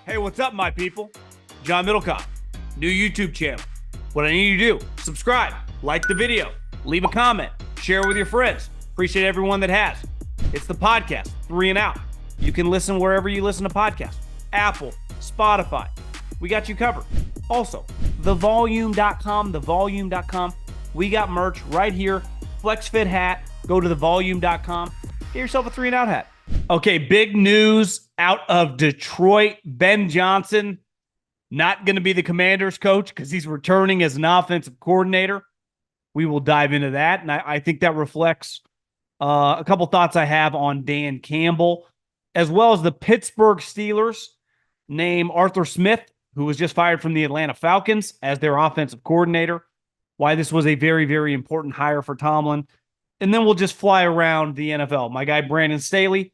Hey, what's up, my people? John Middlekauff, new YouTube channel. What I need you to do, subscribe, like the video, leave a comment, share with your friends. Appreciate everyone that has. It's the podcast, 3 and Out. You can listen wherever you listen to podcasts. Apple, Spotify. We got you covered. Also, thevolume.com. We got merch right here. FlexFit hat. Go to thevolume.com. Get yourself a 3 and Out hat. Okay, big news out of Detroit. Ben Johnson, not going to be the Commanders coach because he's returning as an offensive coordinator. We will dive into that, and I think that reflects a couple thoughts I have on Dan Campbell, as well as the Pittsburgh Steelers name Arthur Smith, who was just fired from the Atlanta Falcons, as their offensive coordinator, why this was a very, very important hire for Tomlin. And then we'll just fly around the NFL. My guy Brandon Staley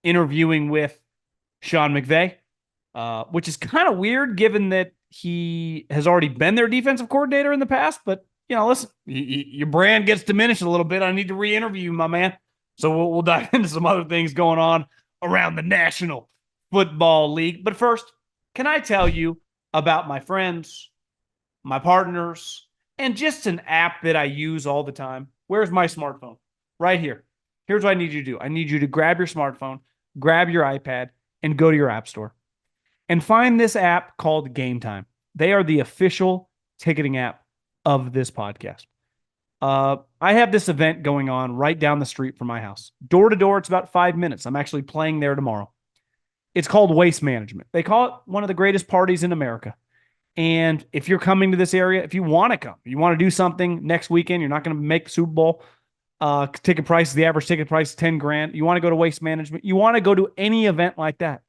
interviewing with Sean McVay, which is kind of weird given that he has already been their defensive coordinator in the past. But, you know, listen, your brand gets diminished a little bit. I need to re-interview you, my man. So we'll dive into some other things going on around the National Football League. But first, can I tell you about my friends, my partners, and just an app that I use all the time? Where's my smartphone? Right here. Here's what I need you to do. I need you to grab your smartphone, grab your iPad, and go to your app store and find this app called Gametime. They are the official ticketing app of this podcast. I have this event going on right down the street from my house. Door to door, it's about 5 minutes. I'm actually playing there tomorrow. It's called Waste Management. They call it one of the greatest parties in America. And if you're coming to this area, if you want to come, you want to do something next weekend, you're not going to make the Super Bowl. Ticket price, the average ticket price is $10,000. You want to go to Waste Management. You want to go to any event like that.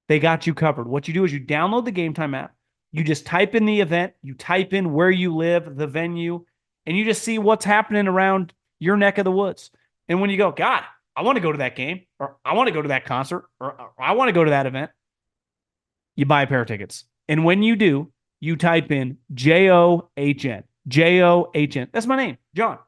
They got you covered. What you do is you download the Gametime app. You just type in the event. You type in where you live, the venue, and you just see what's happening around your neck of the woods. And when you go, God, I want to go to that game, or I want to go to that concert, or I want to go to that event, you buy a pair of tickets. And when you do, you type in John. John. That's my name, John.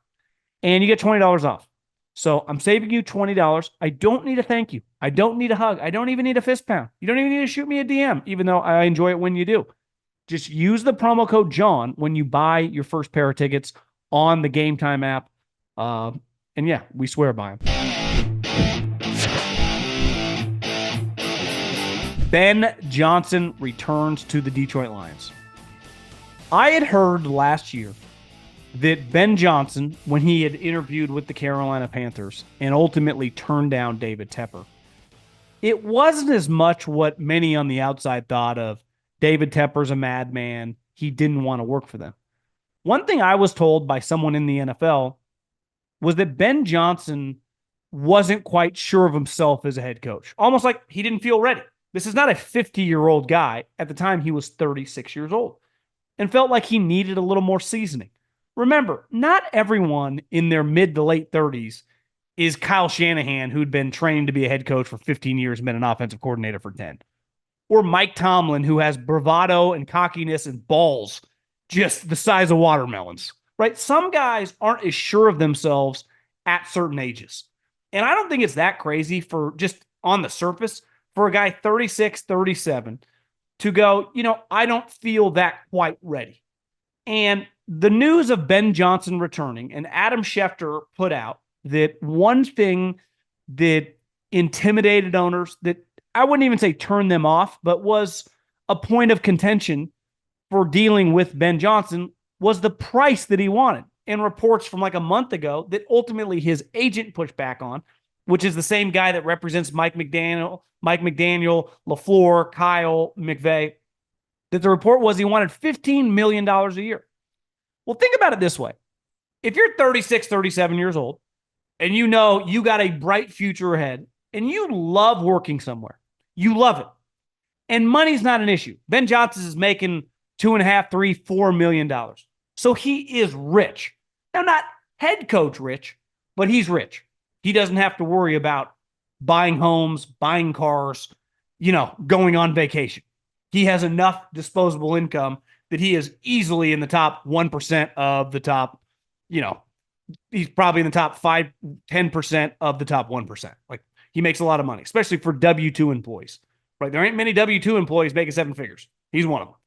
And you get $20 off. So I'm saving you $20. I don't need a thank you. I don't need a hug. I don't even need a fist pound. You don't even need to shoot me a DM, even though I enjoy it when you do. Just use the promo code John when you buy your first pair of tickets on the Gametime app. And yeah, we swear by them. Ben Johnson returns to the Detroit Lions. I had heard last year that Ben Johnson, when he had interviewed with the Carolina Panthers and ultimately turned down David Tepper, it wasn't as much what many on the outside thought of David Tepper's a madman. He didn't want to work for them. One thing I was told by someone in the NFL was that Ben Johnson wasn't quite sure of himself as a head coach. Almost like he didn't feel ready. This is not a 50-year-old guy. At the time, he was 36 years old and felt like he needed a little more seasoning. Remember, not everyone in their mid to late 30s is Kyle Shanahan, who'd been trained to be a head coach for 15 years and been an offensive coordinator for 10. Or Mike Tomlin, who has bravado and cockiness and balls just the size of watermelons, right? Some guys aren't as sure of themselves at certain ages. And I don't think it's that crazy for just on the surface for a guy 36, 37 to go, I don't feel that quite ready. And the news of Ben Johnson returning, and Adam Schefter put out that one thing that intimidated owners, that I wouldn't even say turned them off, but was a point of contention for dealing with Ben Johnson, was the price that he wanted. And reports from like a month ago that ultimately his agent pushed back on, which is the same guy that represents Mike McDaniel, LaFleur, Kyle, McVay, that the report was he wanted $15 million a year. Well, think about it this way. If you're 36, 37 years old, and you know you got a bright future ahead, and you love working somewhere, you love it, and money's not an issue. Ben Johnson is making $2.5, $3, $4 million. So he is rich. Now, not head coach rich, but he's rich. He doesn't have to worry about buying homes, buying cars, going on vacation. He has enough disposable income that he is easily in the top 1% of the top, he's probably in the top 10% of the top 1%. Like, he makes a lot of money, especially for W-2 employees. right? There ain't many W-2 employees making seven figures. He's one of them.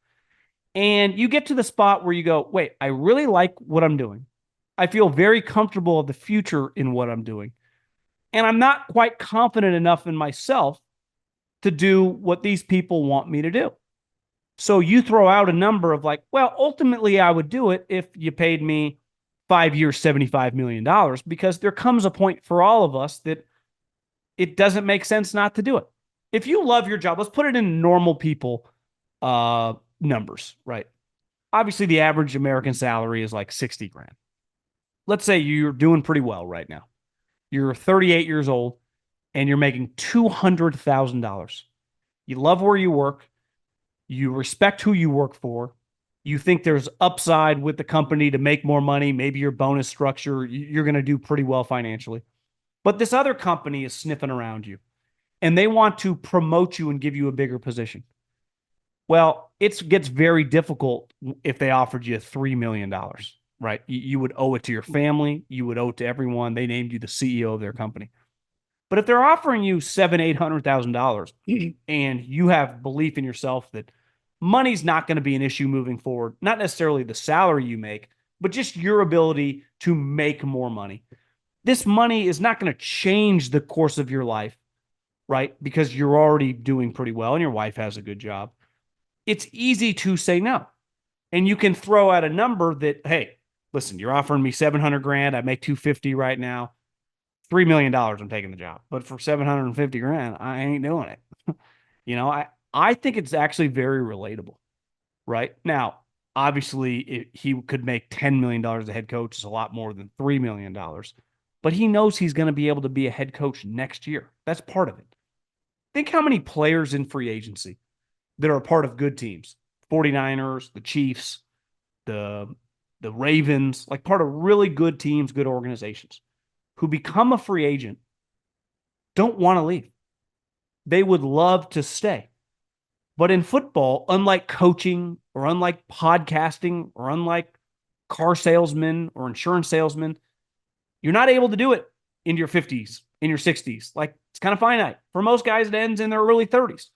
And you get to the spot where you go, wait, I really like what I'm doing. I feel very comfortable of the future in what I'm doing. And I'm not quite confident enough in myself to do what these people want me to do. So you throw out a number of like, well, ultimately I would do it if you paid me 5 years, $75 million, because there comes a point for all of us that it doesn't make sense not to do it. If you love your job, let's put it in normal people numbers, right? Obviously, the average American salary is like 60 grand. Let's say you're doing pretty well right now. You're 38 years old and you're making $200,000. You love where you work. You respect who you work for. You think there's upside with the company to make more money. Maybe your bonus structure, you're going to do pretty well financially. But this other company is sniffing around you and they want to promote you and give you a bigger position. Well, it gets very difficult if they offered you $3 million, right? You would owe it to your family. You would owe it to everyone. They named you the CEO of their company. But if they're offering you $700,000-$800,000 and you have belief in yourself that money's not going to be an issue moving forward, not necessarily the salary you make, but just your ability to make more money. This money is not going to change the course of your life, right? Because you're already doing pretty well and your wife has a good job. It's easy to say no. And you can throw out a number that, hey, listen, you're offering me 700 grand. I make 250 right now. $3 million, I'm taking the job. But for 750 grand, I ain't doing it. I think it's actually very relatable, right? Now, obviously, he could make $10 million as a head coach. Is a lot more than $3 million. But he knows he's going to be able to be a head coach next year. That's part of it. Think how many players in free agency that are a part of good teams, 49ers, the Chiefs, the Ravens, like part of really good teams, good organizations, who become a free agent, don't want to leave. They would love to stay. But in football, unlike coaching or unlike podcasting or unlike car salesmen or insurance salesmen, you're not able to do it in your 50s, in your 60s. Like, it's kind of finite. For most guys, it ends in their early 30s.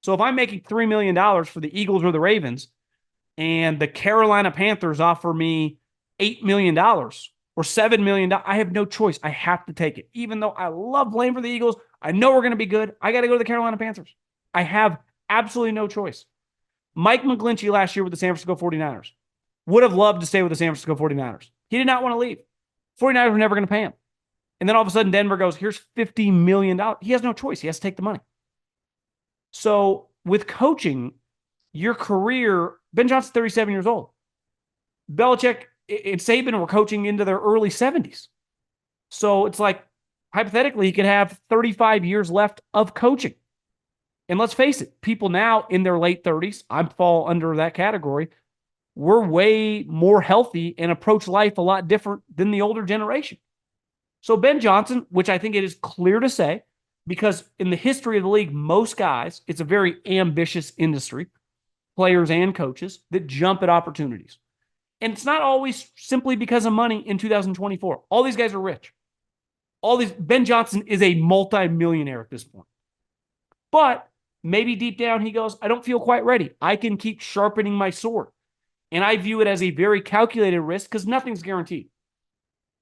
So if I'm making $3 million for the Eagles or the Ravens and the Carolina Panthers offer me $8 million or $7 million, I have no choice. I have to take it. Even though I love playing for the Eagles, I know we're going to be good. I got to go to the Carolina Panthers. I have absolutely no choice. Mike McGlinchey last year with the San Francisco 49ers would have loved to stay with the San Francisco 49ers. He did not want to leave. 49ers were never going to pay him. And then all of a sudden Denver goes, here's $50 million. He has no choice. He has to take the money. So with coaching, your career, Ben Johnson's 37 years old. Belichick and Saban were coaching into their early 70s. So it's like, hypothetically, he could have 35 years left of coaching. And let's face it, people now in their late 30s, I fall under that category, we're way more healthy and approach life a lot different than the older generation. So Ben Johnson, which I think it is clear to say, because in the history of the league, most guys, it's a very ambitious industry, players and coaches, that jump at opportunities. And it's not always simply because of money in 2024. All these guys are rich. Ben Johnson is a multi-millionaire at this point. But maybe deep down he goes, I don't feel quite ready. I can keep sharpening my sword. And I view it as a very calculated risk because nothing's guaranteed.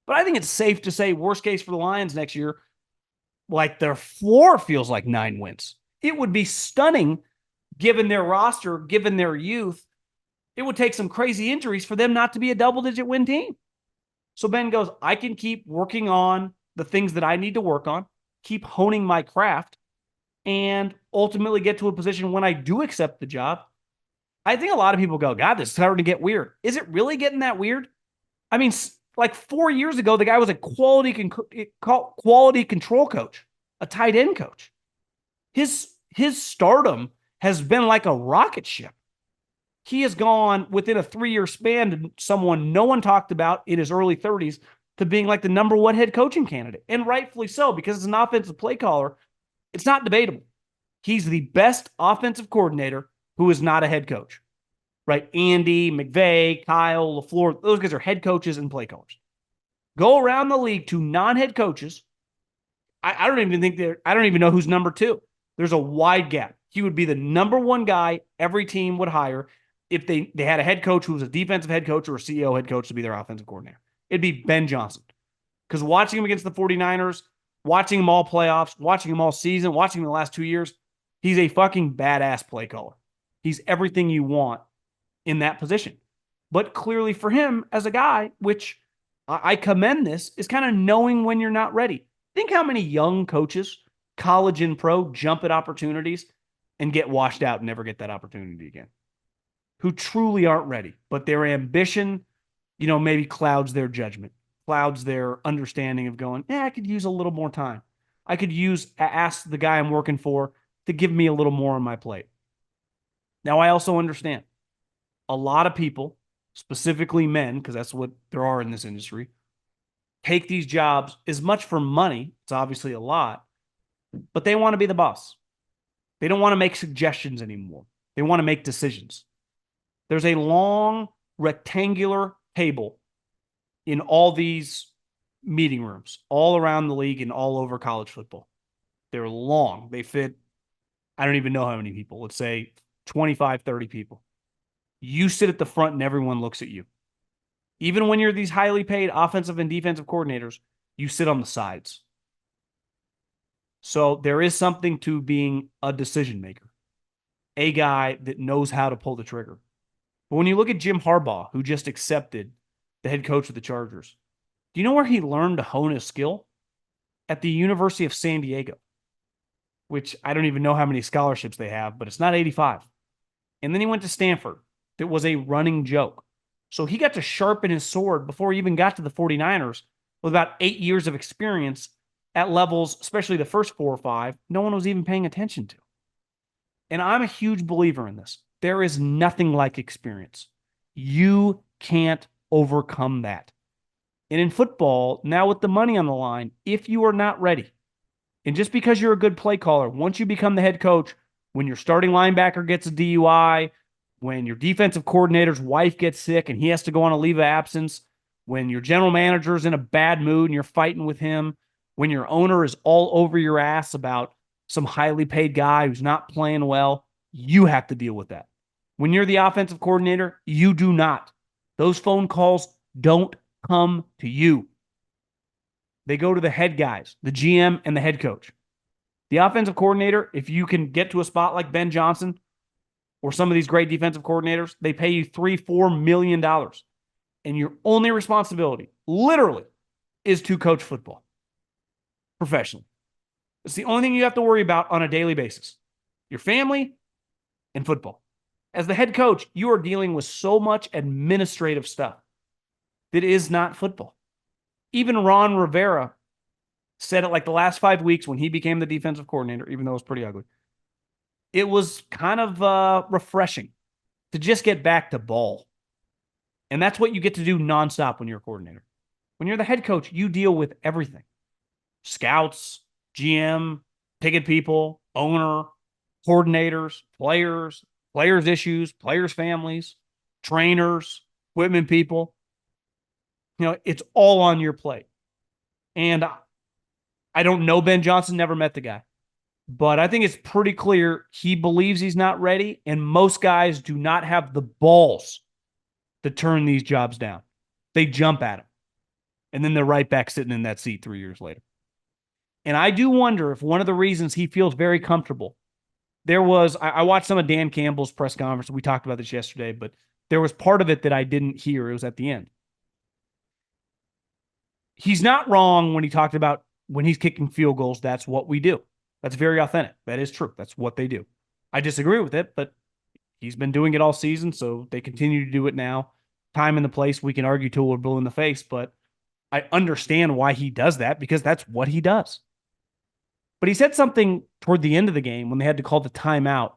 But I think it's safe to say, worst case for the Lions next year, like their floor feels like 9 wins. It would be stunning given their roster, given their youth. It would take some crazy injuries for them not to be a double-digit win team. So Ben goes, I can keep working on the things that I need to work on, keep honing my craft, and ultimately get to a position when I do accept the job. I think a lot of people go, God, this is starting to get weird. Is it really getting that weird? I mean, like 4 years ago, the guy was a quality control coach, a tight end coach. His stardom has been like a rocket ship. He has gone within a 3-year span to someone no one talked about in his early 30s to being like the number one head coaching candidate. And rightfully so, because as an offensive play caller, it's not debatable. He's the best offensive coordinator who is not a head coach, right? Andy, McVay, Kyle, LaFleur, those guys are head coaches and play callers. Go around the league to non-head coaches. I don't even know who's number 2. There's a wide gap. He would be the number one guy every team would hire if they had a head coach who was a defensive head coach or a CEO head coach to be their offensive coordinator. It'd be Ben Johnson. Because watching him against the 49ers, watching him all playoffs, watching him all season, watching him the last 2 years, he's a fucking badass play caller. He's everything you want in that position. But clearly for him as a guy, which I commend this, is kind of knowing when you're not ready. Think how many young coaches, college and pro, jump at opportunities and get washed out and never get that opportunity again. Who truly aren't ready, but their ambition, maybe clouds their judgment, clouds their understanding of going, I could use a little more time. I could ask the guy I'm working for to give me a little more on my plate. Now, I also understand a lot of people, specifically men, because that's what there are in this industry, take these jobs as much for money. It's obviously a lot, but they want to be the boss. They don't want to make suggestions anymore. They want to make decisions. There's a long rectangular table in all these meeting rooms, all around the league and all over college football. They're long. They fit, I don't even know how many people. Let's say 25, 30 people. You sit at the front and everyone looks at you. Even when you're these highly paid offensive and defensive coordinators, you sit on the sides. So there is something to being a decision maker, a guy that knows how to pull the trigger. But when you look at Jim Harbaugh, who just accepted the head coach of the Chargers, do you know where he learned to hone his skill? At the University of San Diego, which I don't even know how many scholarships they have, but it's not 85. And then he went to Stanford. That was a running joke. So he got to sharpen his sword before he even got to the 49ers with about 8 years of experience at levels, especially the first 4 or 5, no one was even paying attention to. And I'm a huge believer in this. There is nothing like experience. You can't overcome that. And in football, now with the money on the line, if you are not ready, and just because you're a good play caller, once you become the head coach, when your starting linebacker gets a DUI, when your defensive coordinator's wife gets sick and he has to go on a leave of absence, when your general manager's in a bad mood and you're fighting with him, when your owner is all over your ass about some highly paid guy who's not playing well, you have to deal with that. When you're the offensive coordinator, you do not. Those phone calls don't come to you. They go to the head guys, the GM and the head coach. The offensive coordinator, if you can get to a spot like Ben Johnson or some of these great defensive coordinators, they pay you $3-4 million. And your only responsibility, literally, is to coach football professionally. It's the only thing you have to worry about on a daily basis. Your family and football. As the head coach, you are dealing with so much administrative stuff that is not football. Even Ron Rivera said it like the last 5 weeks when he became the defensive coordinator, even though it was pretty ugly. It was kind of refreshing to just get back to ball. And that's what you get to do nonstop when you're a coordinator. When you're the head coach, you deal with everything. Scouts, GM, ticket people, owner, coordinators, players issues, players' families, trainers, equipment people. It's all on your plate. And I don't know Ben Johnson, never met the guy. But I think it's pretty clear he believes he's not ready, and most guys do not have the balls to turn these jobs down. They jump at him, and then they're right back sitting in that seat 3 years later. And I do wonder if one of the reasons he feels very comfortable, I watched some of Dan Campbell's press conference. We talked about this yesterday, but there was part of it that I didn't hear. It was at the end. He's not wrong when he talked about when he's kicking field goals, that's what we do. That's very authentic. That is true. That's what they do. I disagree with it, but he's been doing it all season, so they continue to do it now. Time and the place, we can argue till we're blue in the face, but I understand why he does that because that's what he does. But he said something toward the end of the game when they had to call the timeout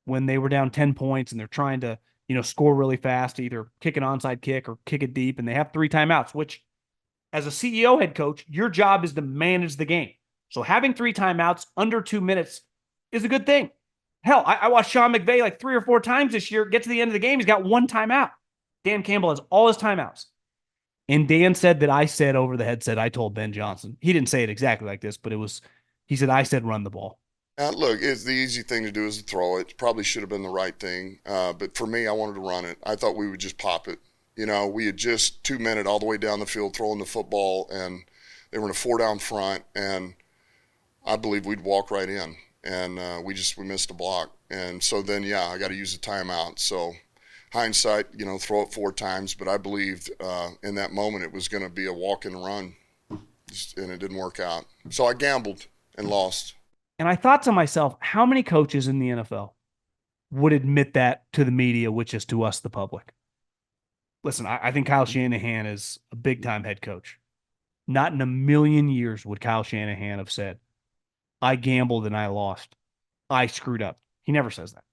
when they were down 10 points and they're trying to, score really fast, to either kick an onside kick or kick it deep, and they have 3 timeouts, which as a CEO head coach, your job is to manage the game. So having 3 timeouts under 2 minutes is a good thing. Hell, I watched Sean McVay like 3 or 4 times this year. Get to the end of the game, he's got 1 timeout. Dan Campbell has all his timeouts. And Dan said that I said over the headset, I told Ben Johnson. He didn't say it exactly like this, but he said, I said run the ball. Look, it's the easy thing to do is to throw it. Probably should have been the right thing. But for me, I wanted to run it. I thought we would just pop it. We had just 2 minute all the way down the field throwing the football, and they were in a 4-down front, and I believe we'd walk right in, and we missed a block, and so then I got to use a timeout. So hindsight, throw it 4 times, but I believed in that moment it was going to be a walk and run, and it didn't work out. So I gambled and lost. And I thought to myself, how many coaches in the NFL would admit that to the media, which is to us, the public? Listen, I think Kyle Shanahan is a big-time head coach. Not in a million years would Kyle Shanahan have said, I gambled and I lost. I screwed up. He never says that.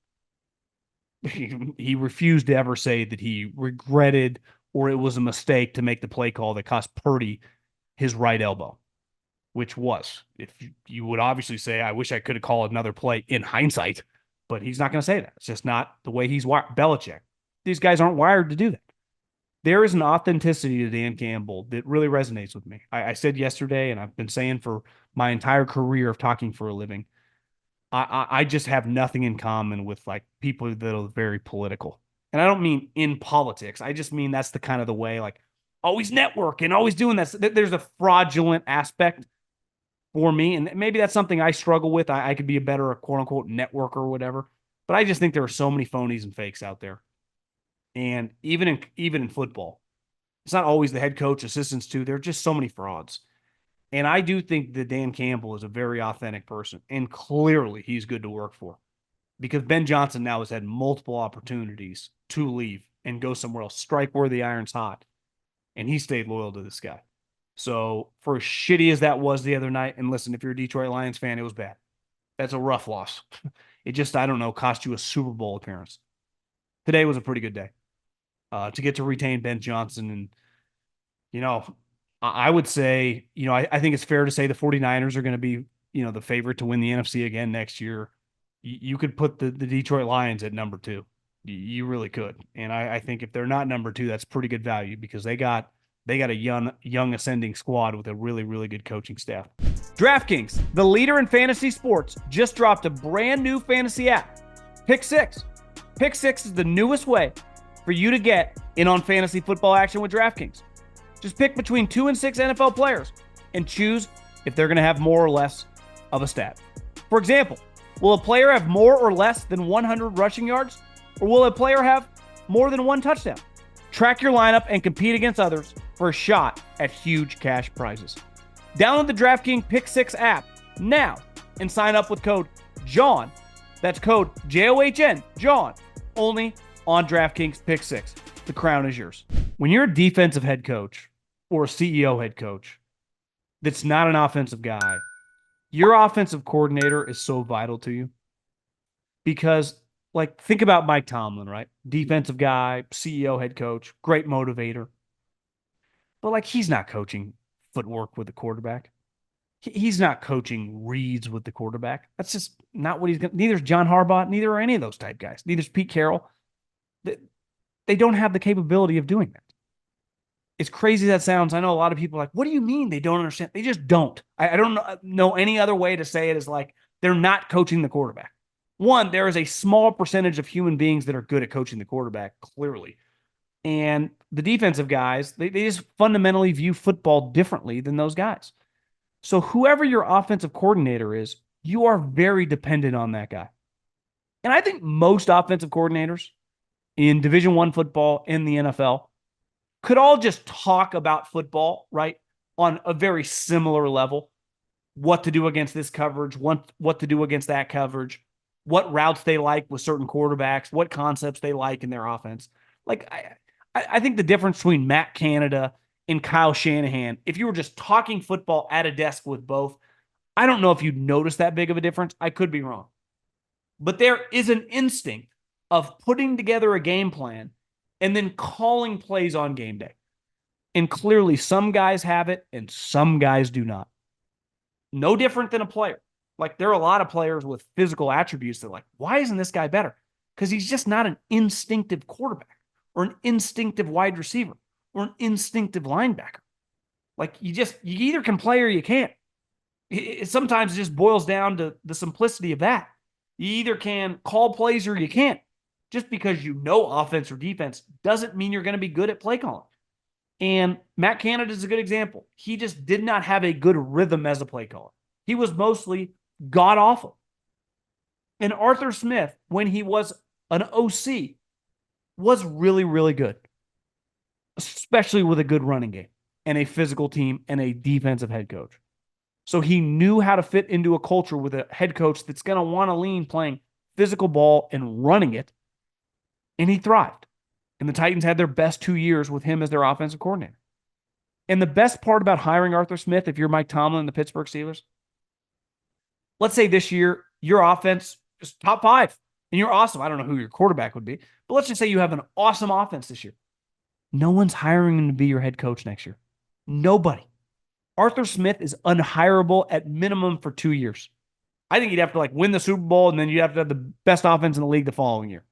He refused to ever say that he regretted or it was a mistake to make the play call that cost Purdy his right elbow, which was, if you would obviously say, I wish I could have called another play in hindsight, but he's not going to say that. It's just not the way he's wired. Belichick. These guys aren't wired to do that. There is an authenticity to Dan Campbell that really resonates with me. I said yesterday, and I've been saying for my entire career of talking for a living, I just have nothing in common with like people that are very political. And I don't mean in politics. I just mean that's the kind of the way, like always networking, always doing that. There's a fraudulent aspect for me. And maybe that's something I struggle with. I could be a better quote unquote networker or whatever. But I just think there are so many phonies and fakes out there. And even in football, it's not always the head coach, assistants too. There are just so many frauds. And I do think that Dan Campbell is a very authentic person. And clearly he's good to work for. Because Ben Johnson now has had multiple opportunities to leave and go somewhere else, strike where the iron's hot. And he stayed loyal to this guy. So for as shitty as that was the other night, and listen, if you're a Detroit Lions fan, it was bad. That's a rough loss. It just, I don't know, cost you a Super Bowl appearance. Today was a pretty good day. To get to retain Ben Johnson. And, I would say, I think it's fair to say the 49ers are going to be, the favorite to win the NFC again next year. You could put the Detroit Lions at number 2. You really could. And I think if they're not number 2, that's pretty good value because they got a young ascending squad with a really, really good coaching staff. DraftKings, the leader in fantasy sports, just dropped a brand new fantasy app, Pick Six. Pick Six is the newest way for you to get in on fantasy football action with DraftKings. Just pick between 2 and 6 NFL players and choose if they're going to have more or less of a stat. For example, will a player have more or less than 100 rushing yards? Or will a player have more than 1 touchdown? Track your lineup and compete against others for a shot at huge cash prizes. Download the DraftKings Pick 6 app now and sign up with code JOHN. That's code JOHN, John, only on DraftKings Pick 6. The crown is yours. When you're a defensive head coach or a CEO head coach that's not an offensive guy, your offensive coordinator is so vital to you because, like, think about Mike Tomlin, right? Defensive guy, CEO head coach, great motivator. But, like, he's not coaching footwork with the quarterback. He's not coaching reads with the quarterback. That's just not what he's going to. Neither is John Harbaugh. Neither are any of those type guys. Neither is Pete Carroll. They don't have the capability of doing that. As crazy as that sounds, I know a lot of people are like, what do you mean they don't understand? They just don't. I don't know any other way to say it is like they're not coaching the quarterback. One, there is a small percentage of human beings that are good at coaching the quarterback, clearly. And the defensive guys, they just fundamentally view football differently than those guys. So whoever your offensive coordinator is, you are very dependent on that guy. And I think most offensive coordinators in Division I football in the NFL could all just talk about football, right, on a very similar level. What to do against this coverage, what to do against that coverage, what routes they like with certain quarterbacks, what concepts they like in their offense. Like, I think the difference between Matt Canada and Kyle Shanahan, if you were just talking football at a desk with both, I don't know if you'd notice that big of a difference. I could be wrong. But there is an instinct of putting together a game plan and then calling plays on game day. And clearly some guys have it and some guys do not. No different than a player. Like, there are a lot of players with physical attributes that are like, why isn't this guy better? Because he's just not an instinctive quarterback or an instinctive wide receiver or an instinctive linebacker. Like, you either can play or you can't. It sometimes just boils down to the simplicity of that. You either can call plays or you can't. Just because you know offense or defense doesn't mean you're going to be good at play calling. And Matt Canada is a good example. He just did not have a good rhythm as a play caller. He was mostly god awful. And Arthur Smith, when he was an OC, was really, really good, especially with a good running game and a physical team and a defensive head coach. So he knew how to fit into a culture with a head coach that's going to want to lean playing physical ball and running it. And he thrived. And the Titans had their best 2 years with him as their offensive coordinator. And the best part about hiring Arthur Smith, if you're Mike Tomlin and the Pittsburgh Steelers, let's say this year your offense is top 5 and you're awesome. I don't know who your quarterback would be, but let's just say you have an awesome offense this year. No one's hiring him to be your head coach next year. Nobody. Arthur Smith is unhireable at minimum for 2 years. I think you'd have to win the Super Bowl and then you'd have to have the best offense in the league the following year.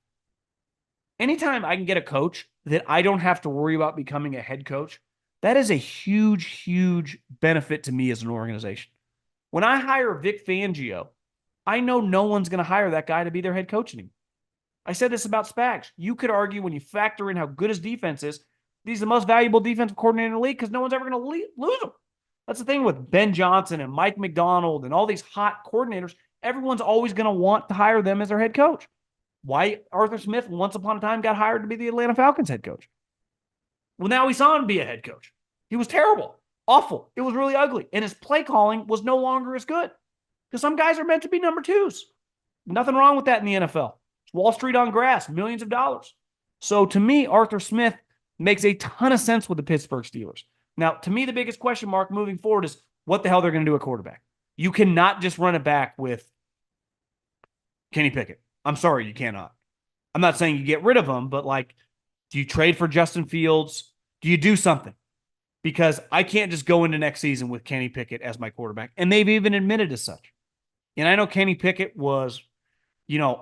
Anytime I can get a coach that I don't have to worry about becoming a head coach, that is a huge, huge benefit to me as an organization. When I hire Vic Fangio, I know no one's going to hire that guy to be their head coach anymore. I said this about Spags. You could argue when you factor in how good his defense is, he's the most valuable defensive coordinator in the league because no one's ever going to lose him. That's the thing with Ben Johnson and Mike McDonald and all these hot coordinators. Everyone's always going to want to hire them as their head coach. Why Arthur Smith, once upon a time, got hired to be the Atlanta Falcons head coach. Well, now we saw him be a head coach. He was terrible, awful. It was really ugly. And his play calling was no longer as good because some guys are meant to be number 2s. Nothing wrong with that in the NFL. It's Wall Street on grass, millions of dollars. So to me, Arthur Smith makes a ton of sense with the Pittsburgh Steelers. Now, to me, the biggest question mark moving forward is what the hell they're going to do at quarterback. You cannot just run it back with Kenny Pickett. I'm sorry, you cannot. I'm not saying you get rid of him, but do you trade for Justin Fields? Do you do something? Because I can't just go into next season with Kenny Pickett as my quarterback. And they've even admitted as such. And I know Kenny Pickett was,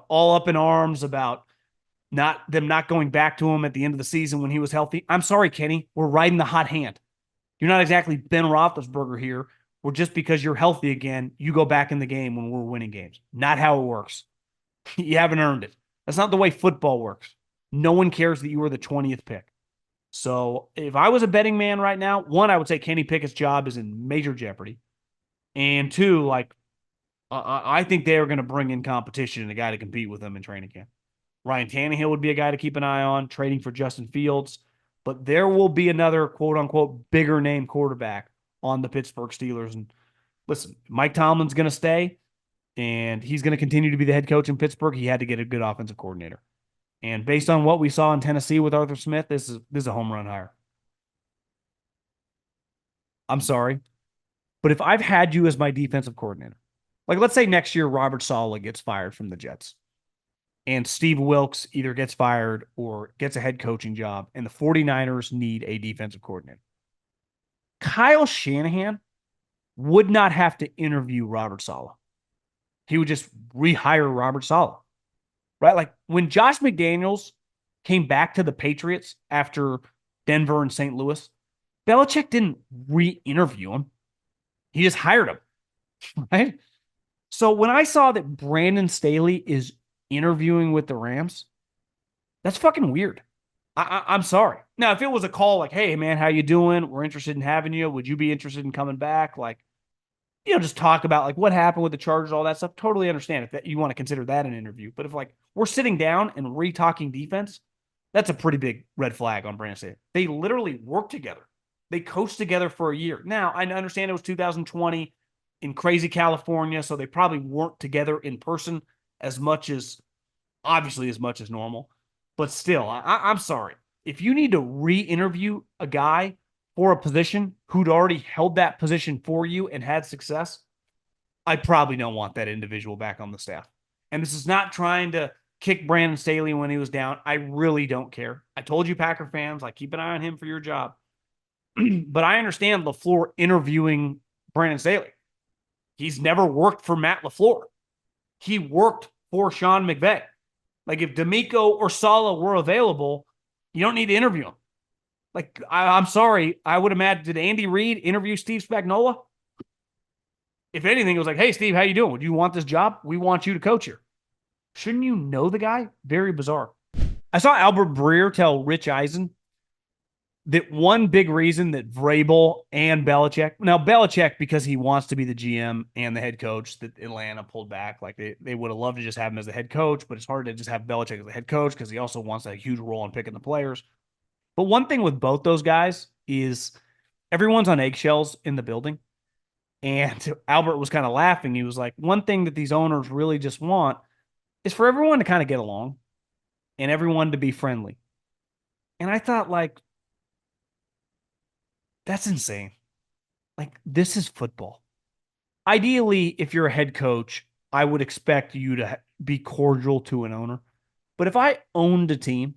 all up in arms about them not going back to him at the end of the season when he was healthy. I'm sorry, Kenny. We're riding the hot hand. You're not exactly Ben Roethlisberger here, where just because you're healthy again, you go back in the game when we're winning games. Not how it works. You haven't earned it. That's not the way football works. No one cares that you were the 20th pick. So if I was a betting man right now, 1, I would say Kenny Pickett's job is in major jeopardy. And 2, I think they are going to bring in competition and a guy to compete with them in training camp. Ryan Tannehill would be a guy to keep an eye on, trading for Justin Fields. But there will be another quote-unquote bigger name quarterback on the Pittsburgh Steelers. And listen, Mike Tomlin's going to stay. And he's going to continue to be the head coach in Pittsburgh. He had to get a good offensive coordinator. And based on what we saw in Tennessee with Arthur Smith, this is a home run hire. I'm sorry. But if I've had you as my defensive coordinator, let's say next year Robert Saleh gets fired from the Jets and Steve Wilkes either gets fired or gets a head coaching job and the 49ers need a defensive coordinator. Kyle Shanahan would not have to interview Robert Saleh. He would just rehire Robert Saleh, right? When Josh McDaniels came back to the Patriots after Denver and St. Louis, Belichick didn't re-interview him. He just hired him, right? So when I saw that Brandon Staley is interviewing with the Rams, that's fucking weird. I'm sorry. Now, if it was a call hey, man, how you doing? We're interested in having you. Would you be interested in coming back? Just talk about what happened with the Chargers, all that stuff. Totally understand if you want to consider that an interview. But if we're sitting down and re-talking defense, that's a pretty big red flag on Brandon Staley. They literally worked together. They coached together for a year. Now, I understand it was 2020 in crazy California, so they probably weren't together in person as much as normal. But still, I'm sorry. If you need to re-interview a guy for a position who'd already held that position for you and had success, I probably don't want that individual back on the staff. And this is not trying to kick Brandon Staley when he was down. I really don't care. I told you, Packer fans, keep an eye on him for your job. But I understand LaFleur interviewing Brandon Staley. He's never worked for Matt LaFleur. He worked for Sean McVay. If D'Amico or Saleh were available, you don't need to interview him. I'm sorry. I would imagine, did Andy Reid interview Steve Spagnuolo? If anything, it was like, hey, Steve, how you doing? Do you want this job? We want you to coach here. Shouldn't you know the guy? Very bizarre. I saw Albert Breer tell Rich Eisen that one big reason that Vrabel and Belichick, now Belichick, because he wants to be the GM and the head coach, that Atlanta pulled back. Like they would have loved to just have him as the head coach, but it's hard to just have Belichick as the head coach because he also wants a huge role in picking the players. But one thing with both those guys is everyone's on eggshells in the building. And Albert was kind of laughing. He was like, one thing that these owners really just want is for everyone to kind of get along and everyone to be friendly. And I thought, like, that's insane. Like, this is football. Ideally, if you're a head coach, I would expect you to be cordial to an owner. But if I owned a team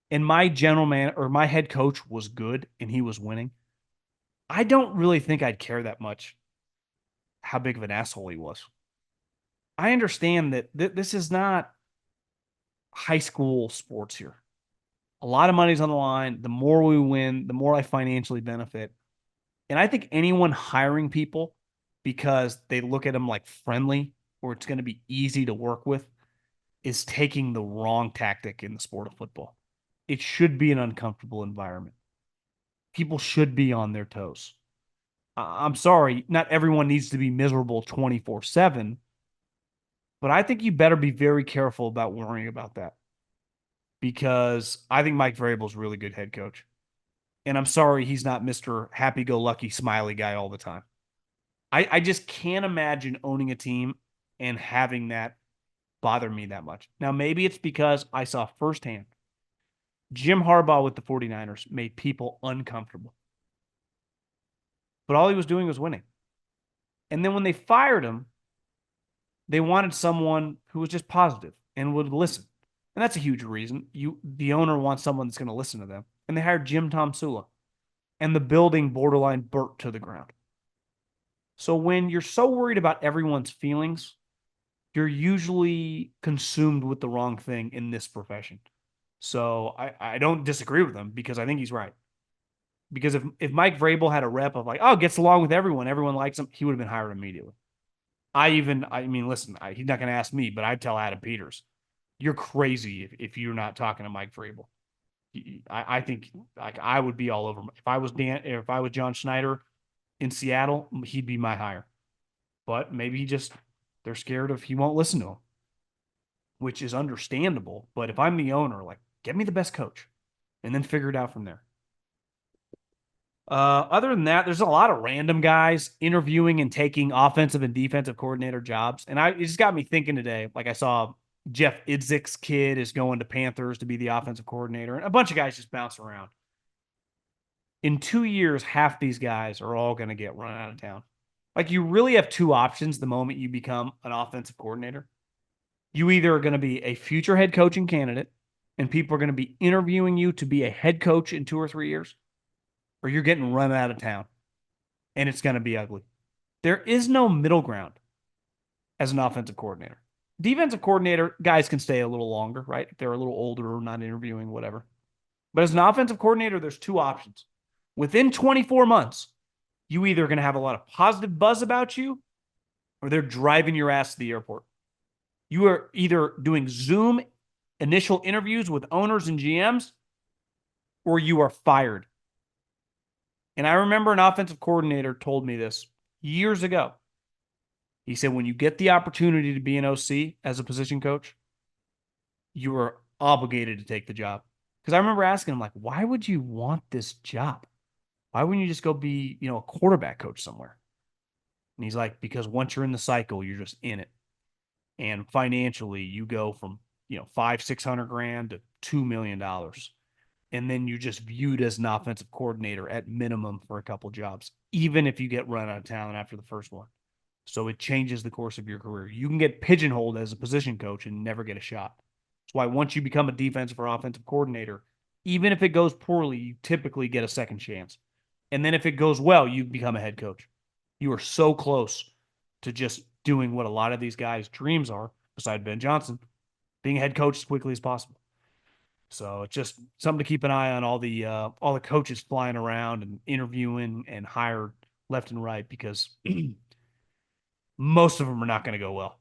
and my general man or my head coach was good and he was winning, I don't really think I'd care that much how big of an asshole he was. I understand that this is not high school sports here. A lot of money's on the line. The more we win, the more I financially benefit. And I think anyone hiring people because they look at them like friendly or it's going to be easy to work with is taking the wrong tactic in the sport of football. It should be an uncomfortable environment. People should be on their toes. I'm sorry, not everyone needs to be miserable 24/7, but I think you better be very careful about worrying about that because I think Mike Vrabel is a really good head coach. And I'm sorry he's not Mr. Happy-go-lucky smiley guy all the time. I just can't imagine owning a team and having that bother me that much. Now, maybe it's because I saw firsthand Jim Harbaugh with the 49ers made people uncomfortable. But all he was doing was winning. And then when they fired him, they wanted someone who was just positive and would listen. And that's a huge reason. The owner wants someone that's going to listen to them. And they hired Jim Tomsula. And the building borderline burnt to the ground. So when you're so worried about everyone's feelings, you're usually consumed with the wrong thing in this profession. So I don't disagree with him because I think he's right. Because if Mike Vrabel had a rep of like, oh, gets along with everyone likes him, he would have been hired immediately. Listen, he's not going to ask me, but I'd tell Adam Peters, you're crazy if you're not talking to Mike Vrabel. I think like I would be all over him. If I was John Schneider in Seattle, he'd be my hire. But maybe they're scared he won't listen to him, which is understandable. But if I'm the owner, like, get me the best coach and then figure it out from there. Other than that, there's a lot of random guys interviewing and taking offensive and defensive coordinator jobs. And it just got me thinking today. Like I saw Jeff Idzik's kid is going to Panthers to be the offensive coordinator. And a bunch of guys just bounce around. In 2 years, half these guys are all going to get run out of town. Like you really have two options the moment you become an offensive coordinator. You either are going to be a future head coaching candidate and people are going to be interviewing you to be a head coach in 2 or 3 years, or you're getting run out of town and it's going to be ugly. There is no middle ground as an offensive coordinator. Defensive coordinator, guys can stay a little longer, right? If they're a little older or not interviewing, whatever. But as an offensive coordinator, there's two options. Within 24 months, you either are going to have a lot of positive buzz about you or they're driving your ass to the airport. You are either doing Zoom initial interviews with owners and GMs or you are fired. And I remember an offensive coordinator told me this years ago. He said, when you get the opportunity to be an OC as a position coach, you are obligated to take the job. Because I remember asking him, like, why would you want this job? Why wouldn't you just go be, a quarterback coach somewhere? And he's like, because once you're in the cycle, you're just in it. And financially, you go from, $500,000-600,000 to $2 million. And then you're just viewed as an offensive coordinator at minimum for a couple jobs, even if you get run out of town after the first one. So it changes the course of your career. You can get pigeonholed as a position coach and never get a shot. That's why once you become a defensive or offensive coordinator, even if it goes poorly, you typically get a second chance. And then if it goes well, you become a head coach. You are so close to just doing what a lot of these guys' dreams are, besides Ben Johnson, being a head coach as quickly as possible. So it's just something to keep an eye on, all the coaches flying around and interviewing and hired left and right, because most of them are not going to go well.